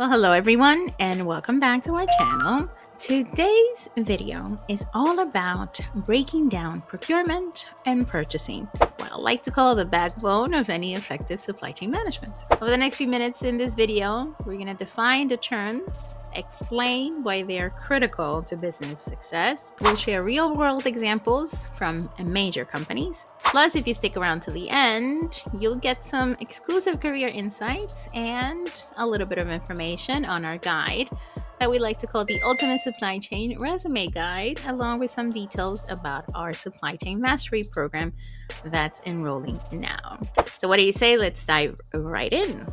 Well, hello everyone, and welcome back to our channel. Today's video is all about breaking down procurement and purchasing, what I like to call the backbone of any effective supply chain management. Over the next few minutes in this video, we're going to define the terms, explain why they are critical to business success. We'll share real-world examples from major companies. Plus, if you stick around to the end, you'll get some exclusive career insights and a little bit of information on our guide that we like to call the Ultimate Supply Chain Resume Guide, along with some details about our Supply Chain Mastery program that's enrolling now. So what do you say? Let's dive right in.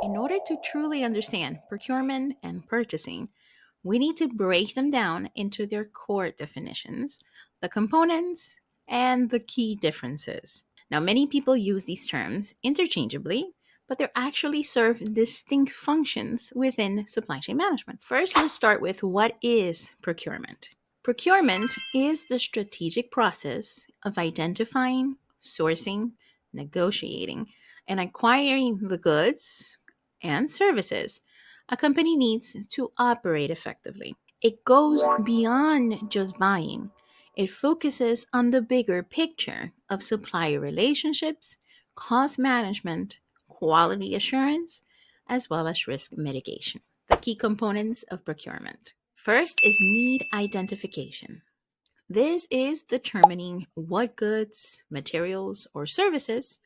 In order to truly understand procurement and purchasing, we need to break them down into their core definitions, the components, and the key differences. Now, many people use these terms interchangeably, but they actually serve distinct functions within supply chain management. First, let's start with what is procurement. Procurement is the strategic process of identifying, sourcing, negotiating, and acquiring the goods and services a company needs to operate effectively. It goes beyond just buying. It focuses on the bigger picture of supplier relationships, cost management, quality assurance, as well as risk mitigation. The key components of procurement. First is need identification. This is determining what goods, materials, or services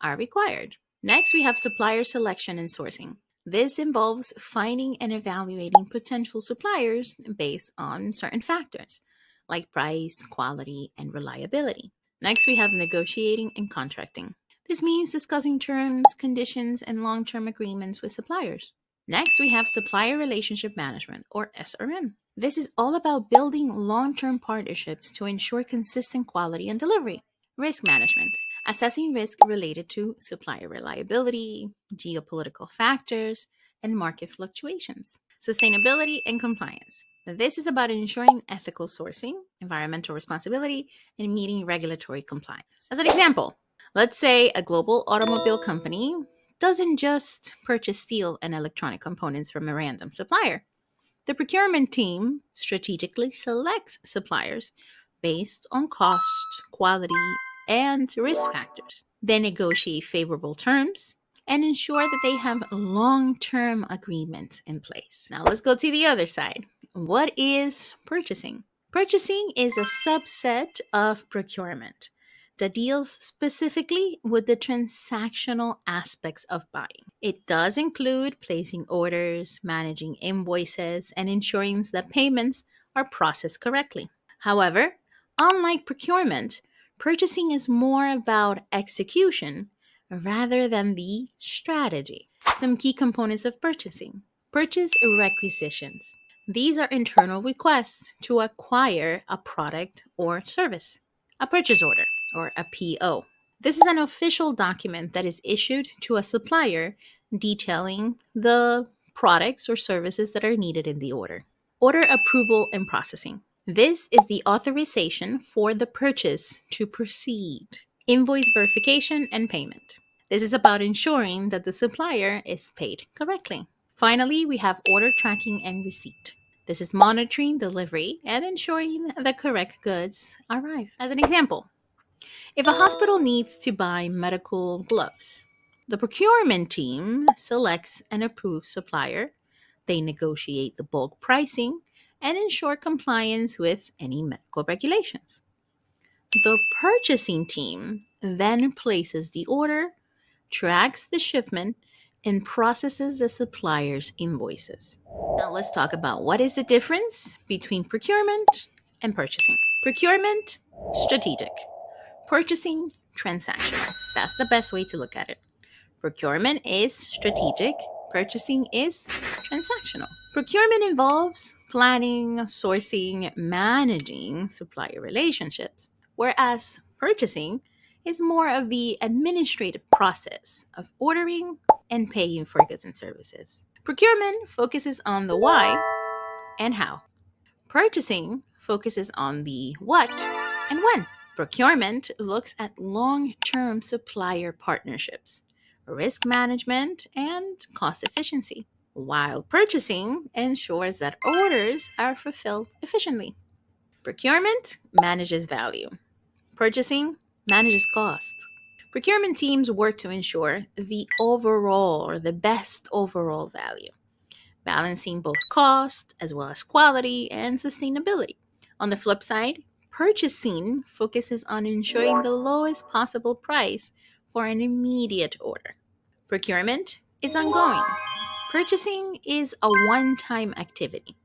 are required. Next, we have supplier selection and sourcing. This involves finding and evaluating potential suppliers based on certain factors like price, quality, and reliability. Next, we have negotiating and contracting. This means discussing terms, conditions, and long term agreements with suppliers. Next, we have supplier relationship management, or SRM. This is all about building long term partnerships to ensure consistent quality and delivery. Risk management, assessing risk related to supplier reliability, geopolitical factors, and market fluctuations. Sustainability and compliance. This is about ensuring ethical sourcing, environmental responsibility, and meeting regulatory compliance. As an example, let's say a global automobile company doesn't just purchase steel and electronic components from a random supplier. The procurement team strategically selects suppliers based on cost, quality, and risk factors. They negotiate favorable terms and ensure that they have long term agreements in place. Now, let's go to the other side. What is purchasing? Purchasing is a subset of procurement that deals specifically with the transactional aspects of buying. It does include placing orders, managing invoices, and ensuring that payments are processed correctly. However, unlike procurement, purchasing is more about execution rather than the strategy. Some key components of purchasing. Purchase requisitions. These are internal requests to acquire a product or service. A purchase order, or a PO. This is an official document that is issued to a supplier detailing the products or services that are needed in the order. Order approval and processing. This is the authorization for the purchase to proceed. Invoice verification and payment. This is about ensuring that the supplier is paid correctly. Finally, we have order tracking and receipt. This is monitoring delivery and ensuring the correct goods arrive. As an example, if a hospital needs to buy medical gloves, the procurement team selects an approved supplier, they negotiate the bulk pricing, and ensure compliance with any medical regulations. The purchasing team then places the order, tracks the shipment, and processes the supplier's invoices. Now let's talk about what is the difference between procurement and purchasing. Procurement, strategic. Purchasing, transactional. That's the best way to look at it. Procurement is strategic, purchasing is transactional. Procurement involves planning, sourcing, managing supplier relationships, whereas purchasing is more of the administrative process of ordering and paying for goods and services. Procurement focuses on the why and how. Purchasing focuses on the what and when. Procurement looks at long term supplier partnerships, risk management, and cost efficiency, while purchasing ensures that orders are fulfilled efficiently. Procurement manages value, purchasing manages cost. Procurement teams work to ensure the overall or the best overall value, balancing both cost as well as quality and sustainability. On the flip side, purchasing focuses on ensuring the lowest possible price for an immediate order. Procurement is ongoing. Purchasing is a one time activity.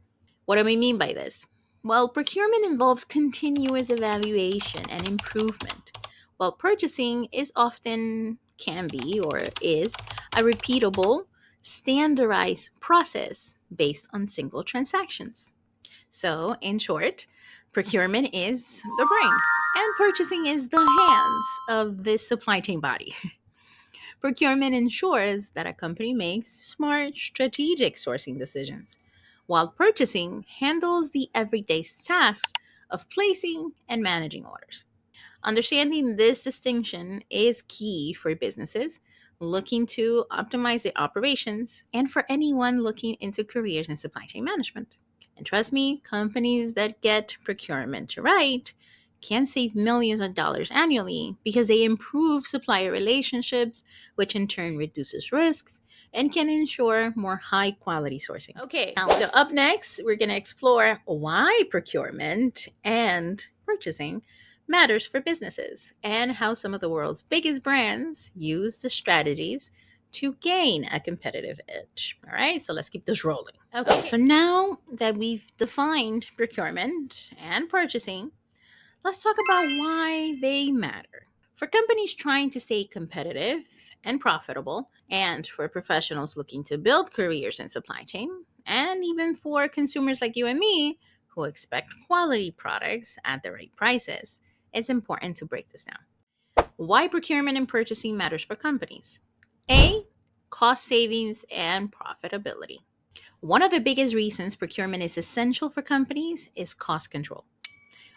What do we mean by this? Well, procurement involves continuous evaluation and improvement, while purchasing is often, can be, or is a repeatable, standardized process based on single transactions. So, in short, procurement is the brain, and purchasing is the hands of this supply chain body. Procurement ensures that a company makes smart, strategic sourcing decisions, while purchasing handles the everyday tasks of placing and managing orders. Understanding this distinction is key for businesses looking to optimize their operations and for anyone looking into careers in supply chain management. And trust me, companies that get procurement right can save millions of dollars annually because they improve supplier relationships, which in turn reduces risks and can ensure more high quality sourcing. Okay, so up next, we're going to explore why procurement and purchasing matters for businesses and how some of the world's biggest brands use the strategies to gain a competitive edge. All right, so let's keep this rolling. Okay, so now that we've defined procurement and purchasing, let's talk about why they matter. For companies trying to stay competitive and profitable, and for professionals looking to build careers in supply chain, and even for consumers like you and me who expect quality products at the right prices, it's important to break this down. Why procurement and purchasing matters for companies. A, cost savings and profitability. One of the biggest reasons procurement is essential for companies is cost control.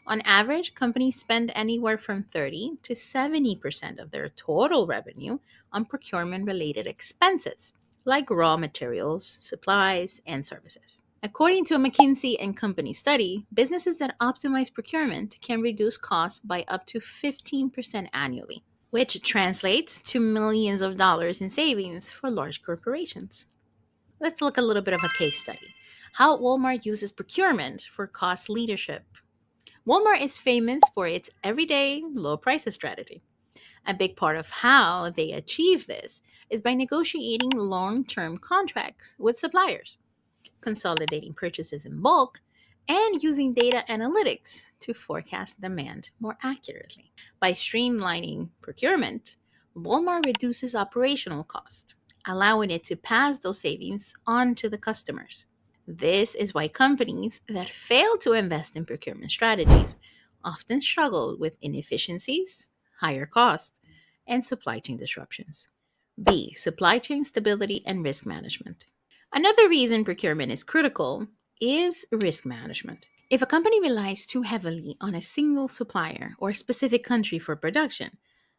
On average, companies spend anywhere from 30 to 70% of their total revenue on procurement related expenses, like raw materials, supplies, and services. According to a McKinsey and Company study, businesses that optimize procurement can reduce costs by up to 15% annually, which translates to millions of dollars in savings for large corporations. Let's look a little bit of a case study. How Walmart uses procurement for cost leadership. Walmart is famous for its everyday low prices strategy. A big part of how they achieve this is by negotiating long term contracts with suppliers, consolidating purchases in bulk, and using data analytics to forecast demand more accurately. By streamlining procurement, Walmart reduces operational costs, allowing it to pass those savings on to the customers. This is why companies that fail to invest in procurement strategies often struggle with inefficiencies, higher costs, and supply chain disruptions. B. Supply chain stability and risk management. Another reason procurement is critical is risk management. If a company relies too heavily on a single supplier or a specific country for production,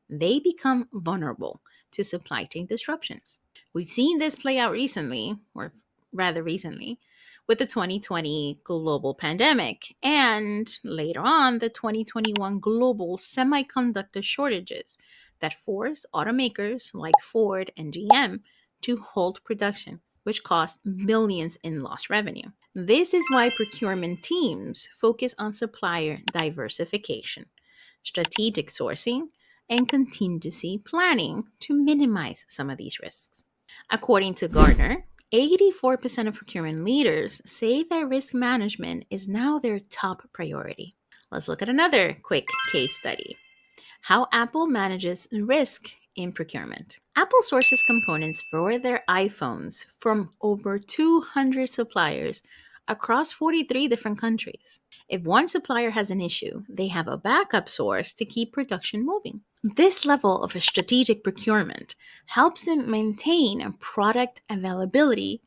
they become vulnerable to supply chain disruptions. We've seen this play out recently, or rather recently, with the 2020 global pandemic and later on the 2021 global semiconductor shortages that forced automakers like Ford and GM to halt production, which cost millions in lost revenue. This is why procurement teams focus on supplier diversification, strategic sourcing, and contingency planning to minimize some of these risks. According to Gartner, 84% of procurement leaders say that risk management is now their top priority. Let's look at another quick case study. How Apple manages risk in procurement. Apple sources components for their iPhones from over 200 suppliers across 43 different countries. If one supplier has an issue, they have a backup source to keep production moving. This level of a strategic procurement helps them maintain a product availability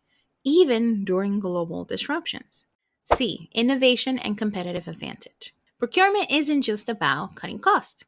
even during global disruptions. C. Innovation and competitive advantage. Procurement isn't just about cutting costs.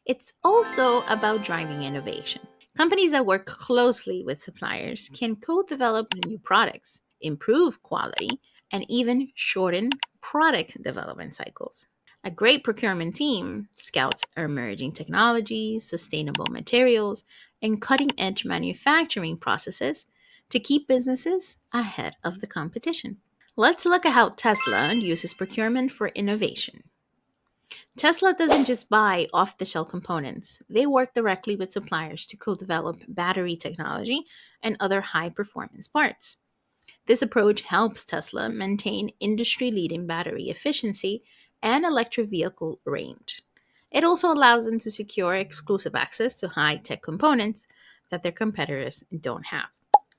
It's also about driving innovation. Companies that work closely with suppliers can co develop new products, improve quality, and even shorten product development cycles. A great procurement team scouts emerging technologies, sustainable materials, and cutting edge manufacturing processes to keep businesses ahead of the competition. Let's look at how Tesla uses procurement for innovation. Tesla doesn't just buy off the shelf components, they work directly with suppliers to co develop battery technology and other high performance parts. This approach helps Tesla maintain industry leading battery efficiency and electric vehicle range. It also allows them to secure exclusive access to high tech components that their competitors don't have.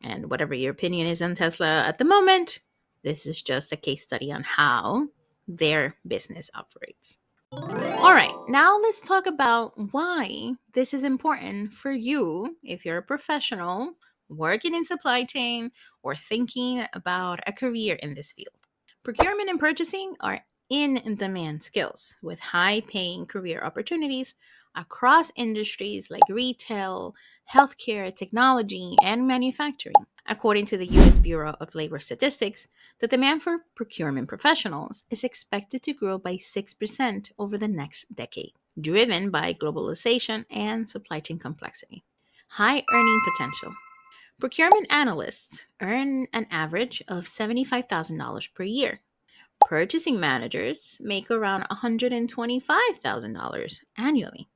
And whatever your opinion is on Tesla at the moment, this is just a case study on how their business operates. All right, now let's talk about why this is important for you if you're a professional working in supply chain or thinking about a career in this field. Procurement and purchasing are in demand skills with high paying career opportunities across industries like retail, healthcare, technology, and manufacturing. According to the US Bureau of Labor Statistics, the demand for procurement professionals is expected to grow by 6% over the next decade, driven by globalization and supply chain complexity. High earning potential. Procurement analysts earn an average of $75,000 per year. Purchasing managers make around $125,000 annually.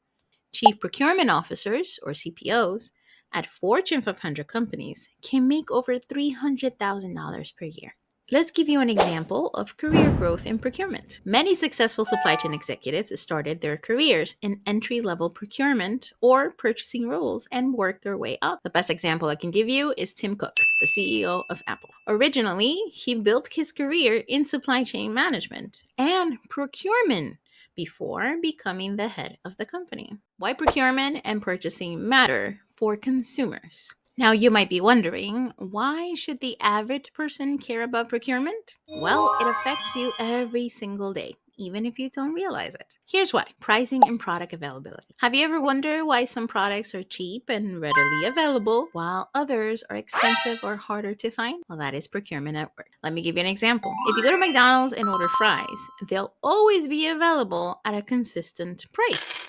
Chief procurement officers, or CPOs, at Fortune 500 companies can make over $300,000 per year. Let's give you an example of career growth in procurement. Many successful supply chain executives started their careers in entry level procurement or purchasing roles and worked their way up. The best example I can give you is Tim Cook, the CEO of Apple. Originally, he built his career in supply chain management and procurement before becoming the head of the company. Why procurement and purchasing matter for consumers? Now, you might be wondering, why should the average person care about procurement? Well, it affects you every single day, even if you don't realize it. Here's why: pricing and product availability. Have you ever wondered why some products are cheap and readily available while others are expensive or harder to find? Well, that is procurement at work. Let me give you an example. If you go to McDonald's and order fries, they'll always be available at a consistent price.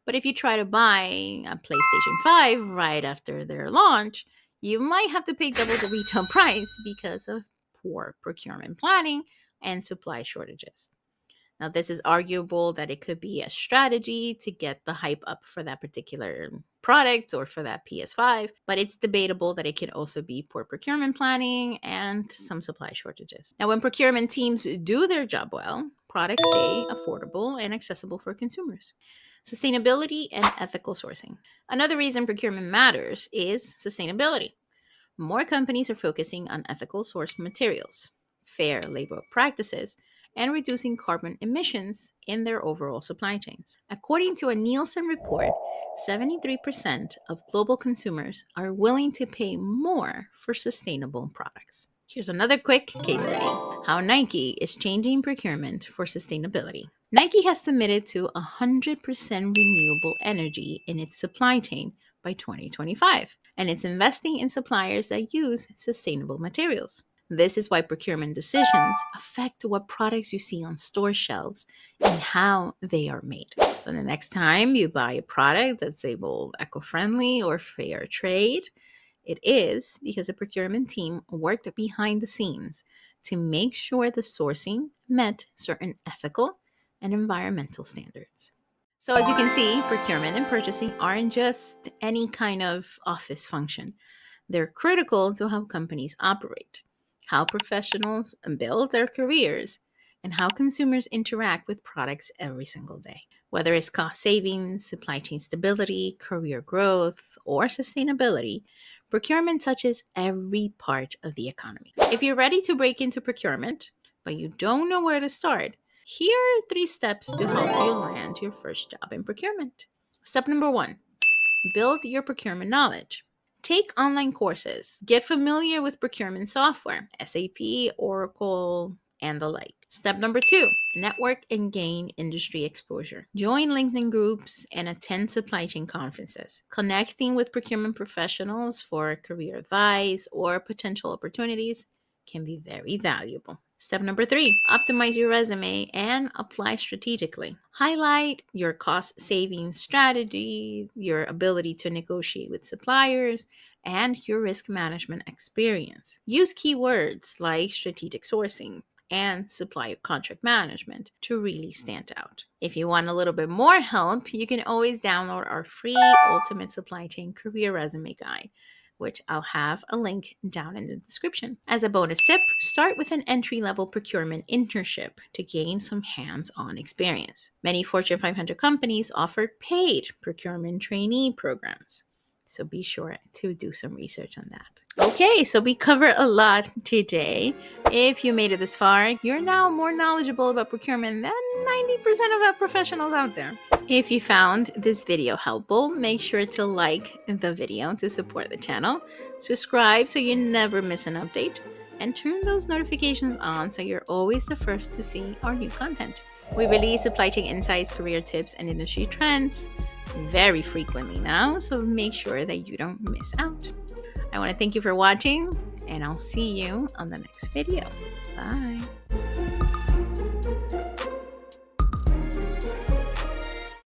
But if you try to buy a PlayStation 5 right after their launch, you might have to pay double the retail price because of poor procurement planning and supply shortages. Now, this is arguable that it could be a strategy to get the hype up for that particular product or for that PS5, but it's debatable that it can also be poor procurement planning and some supply shortages. Now, when procurement teams do their job well, products stay affordable and accessible for consumers. Sustainability and ethical sourcing. Another reason procurement matters is sustainability. More companies are focusing on ethical sourced materials, fair labor practices, and reducing carbon emissions in their overall supply chains. According to a Nielsen report, 73% of global consumers are willing to pay more for sustainable products. Here's another quick case study: how Nike is changing procurement for sustainability. Nike has committed to 100% renewable energy in its supply chain by 2025, and it's investing in suppliers that use sustainable materials. This is why procurement decisions affect what products you see on store shelves and how they are made. So, the next time you buy a product that's labeled eco friendly or fair trade, it is because a procurement team worked behind the scenes to make sure the sourcing met certain ethical and environmental standards. So, as you can see, procurement and purchasing aren't just any kind of office function. They're critical to how companies operate, how professionals build their careers, and how consumers interact with products every single day. Whether it's cost savings, supply chain stability, career growth, or sustainability, procurement touches every part of the economy. If you're ready to break into procurement, but you don't know where to start, here are 3 steps to help you land your first job in procurement. Step number 1: build your procurement knowledge. Take online courses. Get familiar with procurement software: SAP, Oracle, and the like. Step number 2, network and gain industry exposure. Join LinkedIn groups and attend supply chain conferences. Connecting with procurement professionals for career advice or potential opportunities can be very valuable. Step number 3, optimize your resume and apply strategically. Highlight your cost saving strategy, your ability to negotiate with suppliers, and your risk management experience. Use keywords like strategic sourcing and supplier contract management to really stand out. If you want a little bit more help, you can always download our free Ultimate Supply Chain Career Resume Guide, which I'll have a link down in the description. As a bonus tip, start with an entry-level procurement internship to gain some hands-on experience. Many Fortune 500 companies offer paid procurement trainee programs, so be sure to do some research on that. Okay, so we covered a lot today. If you made it this far, you're now more knowledgeable about procurement than 90% of our professionals out there. If you found this video helpful, make sure to like the video to support the channel, subscribe so you never miss an update, and turn those notifications on so you're always the first to see our new content. We release supply chain insights, career tips, and industry trends very frequently now, so make sure that you don't miss out. I want to thank you for watching, and I'll see you on the next video. Bye.